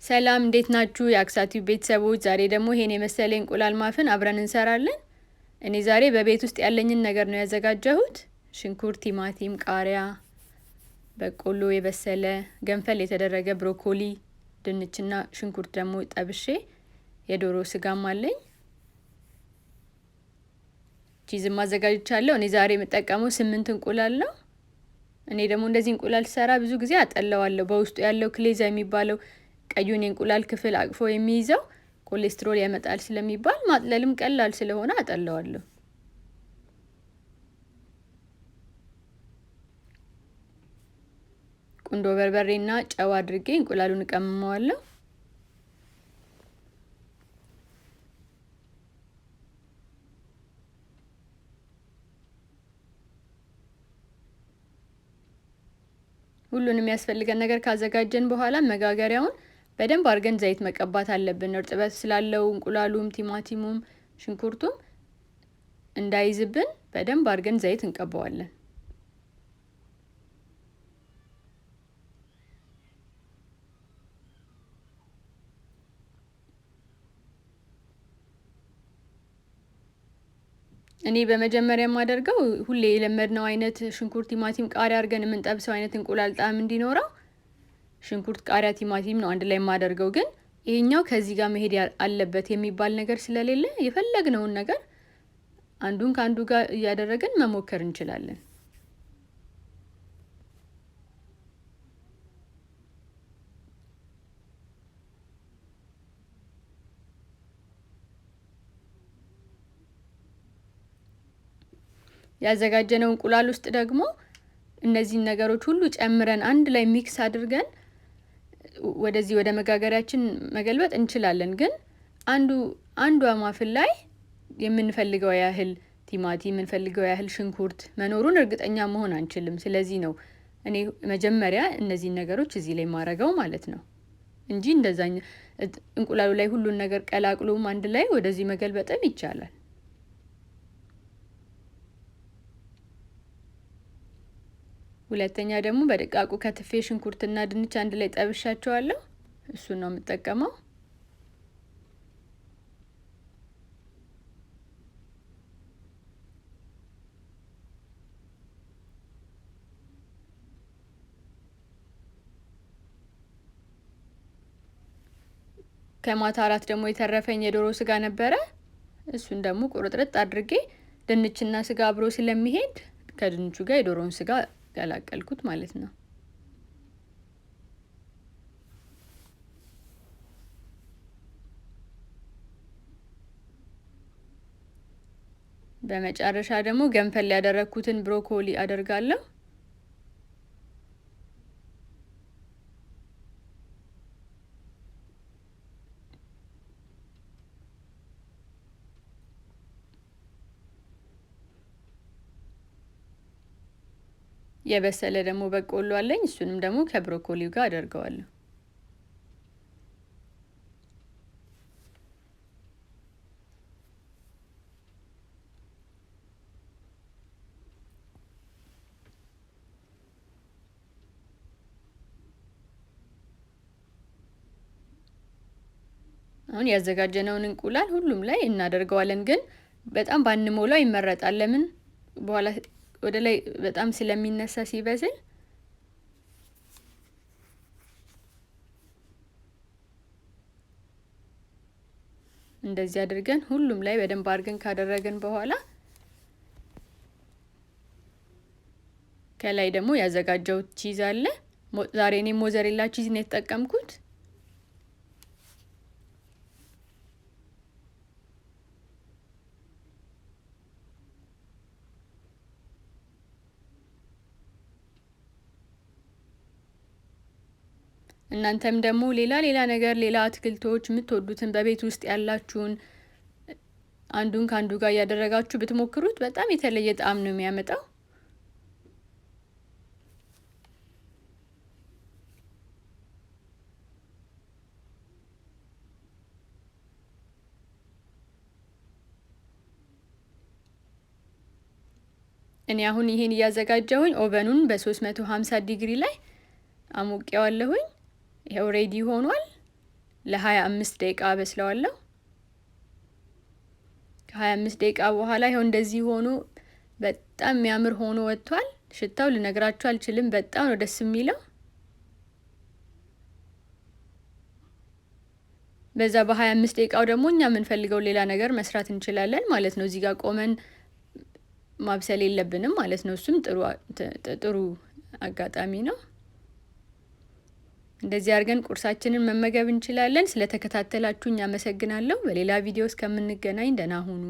ሰላም እንዴት ናችሁ የአክሳቲው ቤተሰቦች? ዛሬ ደግሞ ይሄን የመሰለ እንቁላል ማፍን አብረን እንሰራለን። እኔ ዛሬ በቤት ውስጥ ያለኝን ነገር ነው ያዘጋጀሁት። ሽንኩርት፣ ቲማቲም፣ ቃሪያ፣ በቆሎ የበሰለ፣ ገንፈል የተደረገ ብሮኮሊ፣ ድንችና ሽንኩርት ደግሞ ጠብሼ የዶሮ ስጋም አለኝ። ቺዝም አዘጋጅቻለሁ። እኔ ዛሬ የምጠቀመው 8 እንቁላል ነው። እኔ ደግሞ እንደዚህ እንቁላል ሰራ ብዙ ጊዜ አጠለዋለሁ። በውስጡ ያለው ክሌዛ የሚባለው ቀዩን የእንቁላል ክፍል አቅፎ የሚይዘው ኮሌስትሮል ያመጣል ስለሚባል ማጥለልም ቀላል ስለሆነ አጠለዋለሁ። ቁንዶ በርበሬና ጨው አድርጌ እንቁላሉን እቀመመዋለሁ። ሁሉንም የሚያስፈልገን ነገር ካዘጋጀን በኋላ መጋገሪያውን በደንብ አድርገን ዘይት መቀባት አለብን። እርጥበት ስላለው እንቁላሉም ቲማቲሙም ሽንኩርቱም እንዳይዝብን በደንብ አድርገን ዘይት እንቀባዋለን። እኔ በመጀመሪያ የማደርገው ሁሌ የለመድነው አይነት ሽንኩርት ቲማቲም ቃሪያ አድርገን የምንጠብሰው አይነት እንቁላል ጣዕም እንዲኖረው ሽንኩርት ቃሪያ ቲማቲም ነው አንድ ላይ የማደርገው። ግን ይሄኛው ከዚህ ጋር መሄድ አለበት የሚባል ነገር ስለሌለ የፈለግነውን ነገር አንዱን ከአንዱ ጋር እያደረግን መሞከር እንችላለን። ያዘጋጀነው እንቁላል ውስጥ ደግሞ እነዚህን ነገሮች ሁሉ ጨምረን አንድ ላይ ሚክስ አድርገን ወደዚህ ወደ መጋገሪያችን መገልበጥ እንችላለን። ግን አንዷ ማፍን ላይ የምንፈልገው ያህል ቲማቲም የምንፈልገው ያህል ሽንኩርት መኖሩን እርግጠኛ መሆን አንችልም። ስለዚህ ነው እኔ መጀመሪያ እነዚህን ነገሮች እዚህ ላይ ማረጋው ማለት ነው እንጂ እንደዛኛ እንቁላሉ ላይ ሁሉን ነገር ቀላቅሎም አንድ ላይ ወደዚህ መገልበጥም ይቻላል። ሁለተኛ ደግሞ በደቃቁ ከትፌ ሽንኩርትና ድንች አንድ ላይ ጠብሻቸዋለሁ። እሱን ነው የምጠቀመው። ከማታ አራት ደግሞ የተረፈኝ የዶሮ ስጋ ነበረ። እሱን ደግሞ ቁርጥርጥ አድርጌ ድንችና ስጋ አብሮ ስለሚሄድ ከድንቹ ጋር የዶሮውን ስጋ ቀላቀልኩት ማለት ነው። በመጨረሻ ደግሞ ገንፈል ያደረኩትን ብሮኮሊ አደርጋለሁ። የበሰለ ደግሞ በቆሎ አለኝ። እሱንም ደግሞ ከብሮኮሊው ጋር አደርገዋለሁ። አሁን ያዘጋጀነውን እንቁላል ሁሉም ላይ እናደርገዋለን። ግን በጣም ባንሞላው ይመረጣል። ለምን በኋላ ወደ ላይ በጣም ስለሚነሳ ሲበስል እንደዚህ አድርገን ሁሉም ላይ በደንብ አድርገን ካደረግን በኋላ ከላይ ደግሞ ያዘጋጀው ቺዝ አለ። ዛሬ እኔ ሞዘሬላ ቺዝ ነው የተጠቀምኩት። እናንተም ደግሞ ሌላ ነገር ሌላ አትክልቶች የምትወዱትን በቤት ውስጥ ያላችሁን አንዱን ካንዱ ጋር ያደረጋችሁ ብትሞክሩት በጣም የተለየ ጣዕም ነው የሚያመጣው። እኔ አሁን ይሄን ያዘጋጀሁኝ ኦቨኑን በ350 ዲግሪ ላይ አሞቄዋለሁኝ። ይሄው ሬዲ ሆኗል። ለ25 ደቂቃ አበስለዋለሁ። ከ25 ደቂቃ በኋላ ይኸው እንደዚህ ሆኖ በጣም የሚያምር ሆኖ ወጥቷል። ሽታው ልነግራችሁ አልችልም፣ በጣም ነው ደስ የሚለው። በዛ በ25 ደቂቃው ደግሞ እኛ የምንፈልገው ሌላ ነገር መስራት እንችላለን ማለት ነው። እዚህ ጋር ቆመን ማብሰል የለብንም ማለት ነው። እሱም ጥሩ አጋጣሚ ነው። እንደዚህ አድርገን ቁርሳችንን መመገብ እንችላለን። ስለተከታተላችሁኝ አመሰግናለሁ። በሌላ ቪዲዮ እስከምንገናኝ ደህና ሁኑ።